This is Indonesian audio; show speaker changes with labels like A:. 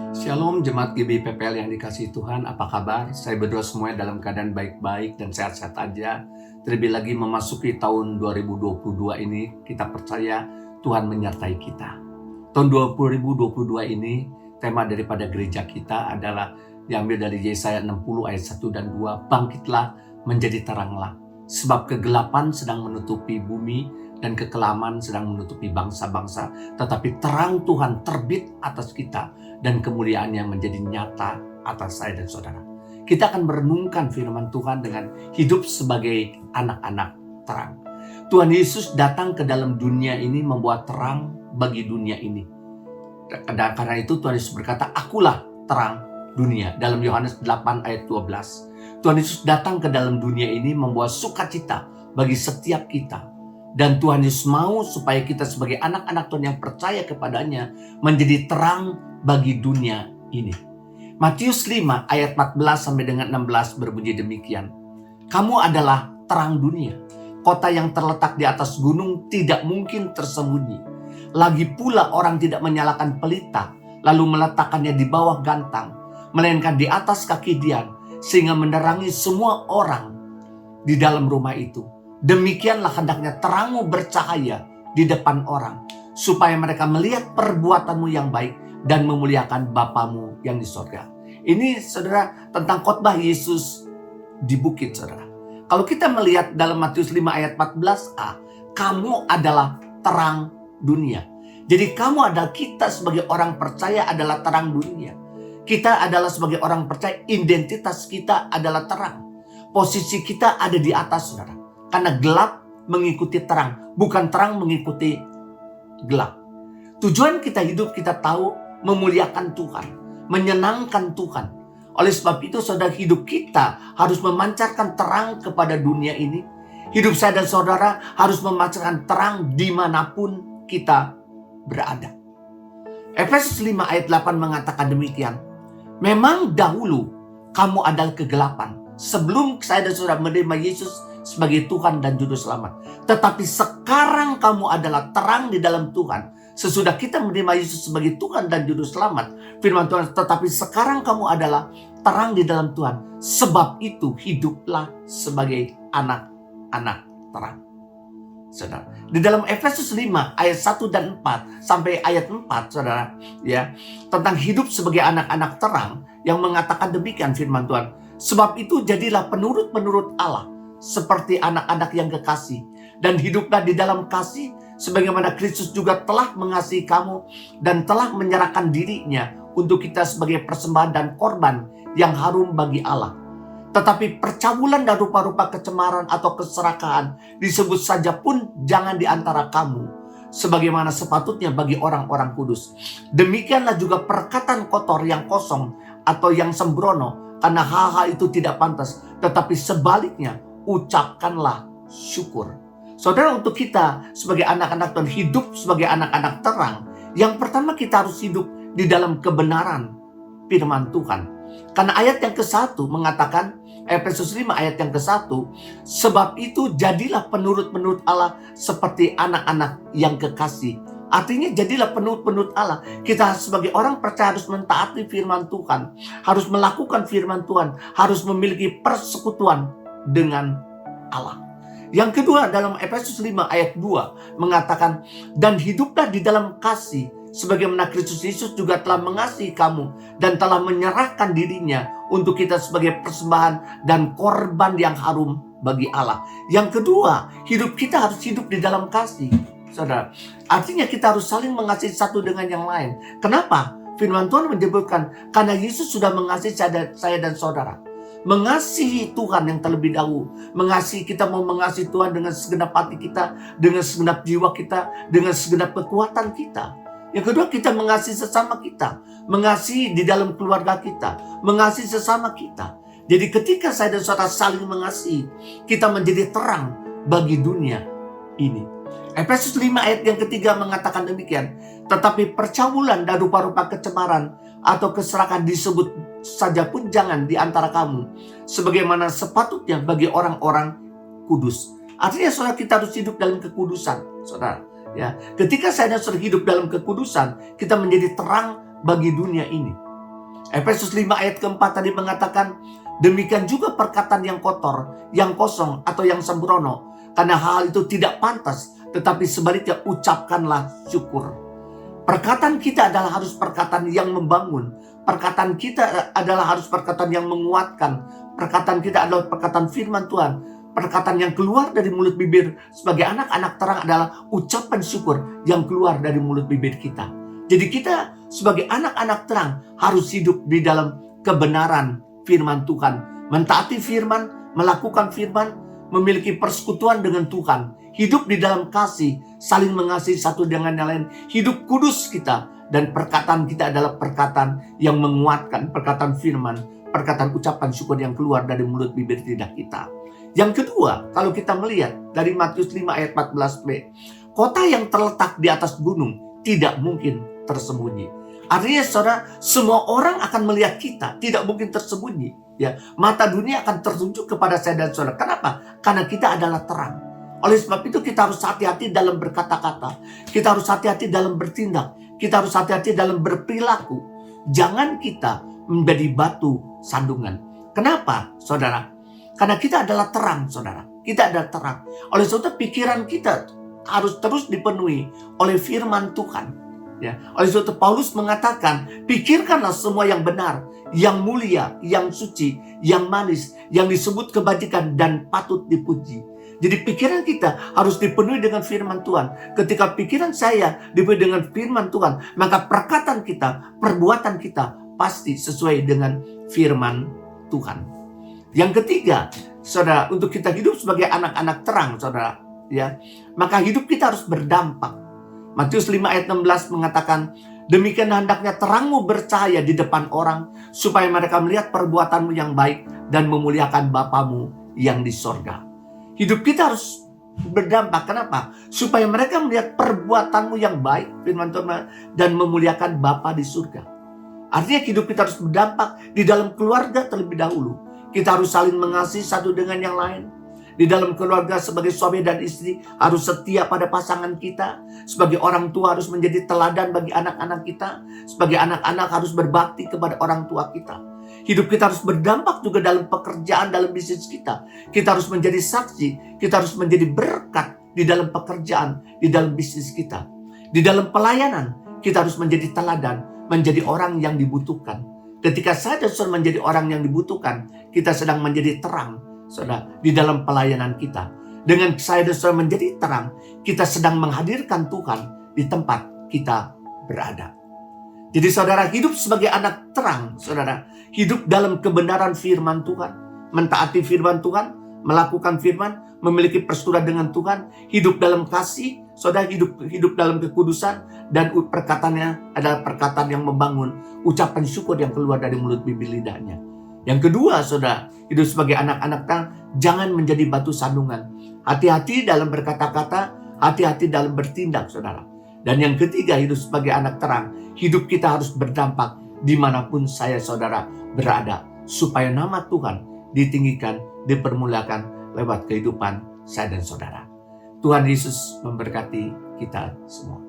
A: Shalom jemaat GBI PPL yang dikasihi Tuhan, apa kabar? Saya berdoa semuanya dalam keadaan baik-baik dan sehat-sehat aja. Terlebih lagi memasuki tahun 2022 ini, kita percaya Tuhan menyertai kita. Tahun 2022 ini, tema daripada gereja kita adalah diambil dari Yesaya 60 ayat 1 dan 2. Bangkitlah, menjadi teranglah. Sebab kegelapan sedang menutupi bumi dan kekelaman sedang menutupi bangsa-bangsa. Tetapi terang Tuhan terbit atas kita dan kemuliaannya menjadi nyata atas saya dan saudara. Kita akan merenungkan firman Tuhan dengan hidup sebagai anak-anak terang. Tuhan Yesus datang ke dalam dunia ini membuat terang bagi dunia ini. Dan karena itu Tuhan Yesus berkata, akulah terang dunia. Dalam Yohanes 8 ayat 12. Tuhan Yesus datang ke dalam dunia ini membawa sukacita bagi setiap kita. Dan Tuhan Yesus mau supaya kita sebagai anak-anak Tuhan yang percaya kepadanya menjadi terang bagi dunia ini. Matius 5 ayat 14 sampai dengan 16 berbunyi demikian. Kamu adalah terang dunia. Kota yang terletak di atas gunung tidak mungkin tersembunyi. Lagi pula orang tidak menyalakan pelita lalu meletakkannya di bawah gantang, melainkan di atas kaki dian, sehingga menerangi semua orang di dalam rumah itu. Demikianlah hendaknya terangmu bercahaya di depan orang, supaya mereka melihat perbuatanmu yang baik dan memuliakan Bapamu yang di sorga. Ini saudara tentang khotbah Yesus di bukit, saudara. Kalau kita melihat dalam Matius 5 ayat 14a, kamu adalah terang dunia. Jadi kamu adalah, kita sebagai orang percaya adalah terang dunia. Kita adalah sebagai orang percaya, identitas kita adalah terang. Posisi kita ada di atas, saudara. Karena gelap mengikuti terang, bukan terang mengikuti gelap. Tujuan kita hidup, kita tahu, memuliakan Tuhan, menyenangkan Tuhan. Oleh sebab itu, saudara, hidup kita harus memancarkan terang kepada dunia ini. Hidup saya dan saudara harus memancarkan terang dimanapun kita berada. Efesus 5 ayat 8 mengatakan demikian. Memang dahulu kamu adalah kegelapan, sebelum saya dan saudara menerima Yesus sebagai Tuhan dan Juru Selamat. Tetapi sekarang kamu adalah terang di dalam Tuhan. Sesudah kita menerima Yesus sebagai Tuhan dan Juru Selamat, firman Tuhan, tetapi sekarang kamu adalah terang di dalam Tuhan. Sebab itu hiduplah sebagai anak-anak terang. Saudara, di dalam Efesus 5 ayat 1 dan 4 sampai ayat 4, saudara, ya, tentang hidup sebagai anak-anak terang yang mengatakan demikian firman Tuhan. Sebab itu jadilah penurut-penurut Allah seperti anak-anak yang kekasih, dan hiduplah di dalam kasih sebagaimana Kristus juga telah mengasihi kamu dan telah menyerahkan dirinya untuk kita sebagai persembahan dan korban yang harum bagi Allah. Tetapi percabulan dan rupa-rupa kecemaran atau keserakahan disebut saja pun jangan di antara kamu, sebagaimana sepatutnya bagi orang-orang kudus. Demikianlah juga perkataan kotor yang kosong atau yang sembrono, karena hal-hal itu tidak pantas. Tetapi sebaliknya, ucapkanlah syukur. Saudara, untuk kita sebagai anak-anak Tuhan, hidup sebagai anak-anak terang, yang pertama kita harus hidup di dalam kebenaran firman Tuhan. Karena ayat yang ke-1 mengatakan, Efesus 5 ayat yang ke-1, sebab itu jadilah penurut-penurut Allah seperti anak-anak yang kekasih. Artinya jadilah penurut-penurut Allah. Kita sebagai orang percaya harus mentaati firman Tuhan, harus melakukan firman Tuhan, harus memiliki persekutuan dengan Allah. Yang kedua, dalam Efesus 5 ayat 2 mengatakan, dan hiduplah di dalam kasih sebagaimana Kristus Yesus juga telah mengasihi kamu dan telah menyerahkan dirinya untuk kita sebagai persembahan dan korban yang harum bagi Allah. Yang kedua, hidup kita harus hidup di dalam kasih, saudara. Artinya kita harus saling mengasihi satu dengan yang lain. Kenapa? Firman Tuhan menyebutkan karena Yesus sudah mengasihi saya dan saudara. Mengasihi Tuhan yang terlebih dahulu. Mengasihi, kita mau mengasihi Tuhan dengan segenap hati kita, dengan segenap jiwa kita, dengan segenap kekuatan kita. Yang kedua, kita mengasihi sesama kita, mengasihi di dalam keluarga kita, mengasihi sesama kita. Jadi ketika saya dan saudara saling mengasihi, kita menjadi terang bagi dunia ini. Efesus 5 ayat yang ketiga mengatakan demikian. Tetapi percabulan dan rupa-rupa kecemaran atau keserakahan disebut saja pun jangan di antara kamu, sebagaimana sepatutnya bagi orang-orang kudus. Artinya saudara, kita harus hidup dalam kekudusan, saudara. Ya, ketika saya dan saudara hidup dalam kekudusan, kita menjadi terang bagi dunia ini. Efesus 5 ayat keempat tadi mengatakan, demikian juga perkataan yang kotor, yang kosong, atau yang sembrono. Karena hal itu tidak pantas, tetapi sebaliknya ucapkanlah syukur. Perkataan kita adalah harus perkataan yang membangun. Perkataan kita adalah harus perkataan yang menguatkan. Perkataan kita adalah perkataan firman Tuhan. Perkataan yang keluar dari mulut bibir sebagai anak-anak terang adalah ucapan syukur yang keluar dari mulut bibir kita. Jadi kita sebagai anak-anak terang harus hidup di dalam kebenaran firman Tuhan. Mentaati firman, melakukan firman, memiliki persekutuan dengan Tuhan. Hidup di dalam kasih, saling mengasihi satu dengan yang lain. Hidup kudus kita. Dan perkataan kita adalah perkataan yang menguatkan, perkataan firman, perkataan ucapan syukur yang keluar dari mulut bibir lidah kita. Yang kedua, kalau kita melihat dari Matius 5 ayat 14b, kota yang terletak di atas gunung tidak mungkin tersembunyi. Artinya saudara, semua orang akan melihat kita, tidak mungkin tersembunyi. Ya, mata dunia akan tertuju kepada saya dan saudara. Kenapa? Karena kita adalah terang. Oleh sebab itu kita harus hati-hati dalam berkata-kata. Kita harus hati-hati dalam bertindak. Kita harus hati-hati dalam berperilaku. Jangan kita menjadi batu sandungan. Kenapa, saudara? Karena kita adalah terang, saudara. Kita adalah terang. Oleh sebab itu pikiran kita harus terus dipenuhi oleh firman Tuhan. Ya, oleh sebab itu Paulus mengatakan, pikirkanlah semua yang benar, yang mulia, yang suci, yang manis, yang disebut kebajikan dan patut dipuji. Jadi pikiran kita harus dipenuhi dengan firman Tuhan. Ketika pikiran saya dipenuhi dengan firman Tuhan, maka perkataan kita, perbuatan kita pasti sesuai dengan firman Tuhan. Yang ketiga, saudara, untuk kita hidup sebagai anak-anak terang, saudara, ya, maka hidup kita harus berdampak. Matius 5 ayat 16 mengatakan, demikian hendaknya terangmu bercahaya di depan orang, supaya mereka melihat perbuatanmu yang baik dan memuliakan Bapamu yang di sorga. Hidup kita harus berdampak. Kenapa? Supaya mereka melihat perbuatanmu yang baik, firman Tuhan, dan memuliakan Bapa di surga. Artinya hidup kita harus berdampak di dalam keluarga terlebih dahulu. Kita harus saling mengasihi satu dengan yang lain. Di dalam keluarga sebagai suami dan istri harus setia pada pasangan kita. Sebagai orang tua harus menjadi teladan bagi anak-anak kita. Sebagai anak-anak harus berbakti kepada orang tua kita. Hidup kita harus berdampak juga dalam pekerjaan, dalam bisnis kita. Kita harus menjadi saksi. Kita harus menjadi berkat di dalam pekerjaan, di dalam bisnis kita. Di dalam pelayanan, kita harus menjadi teladan, menjadi orang yang dibutuhkan. Ketika saya dan saudara menjadi orang yang dibutuhkan, kita sedang menjadi terang, saudara, di dalam pelayanan kita. Dengan saya dan saudara menjadi terang, kita sedang menghadirkan Tuhan di tempat kita berada. Jadi saudara, hidup sebagai anak terang, saudara, hidup dalam kebenaran firman Tuhan, mentaati firman Tuhan, melakukan firman, memiliki persekutuan dengan Tuhan, hidup dalam kasih, saudara, hidup dalam kekudusan, dan perkataannya adalah perkataan yang membangun, ucapan syukur yang keluar dari mulut bibir lidahnya. Yang kedua, saudara, hidup sebagai anak-anak terang, jangan menjadi batu sandungan. Hati-hati dalam berkata-kata, hati-hati dalam bertindak, saudara. Dan yang ketiga, hidup sebagai anak terang, hidup kita harus berdampak dimanapun saya saudara berada, supaya nama Tuhan ditinggikan, dipermuliakan lewat kehidupan saya dan saudara. Tuhan Yesus memberkati kita semua.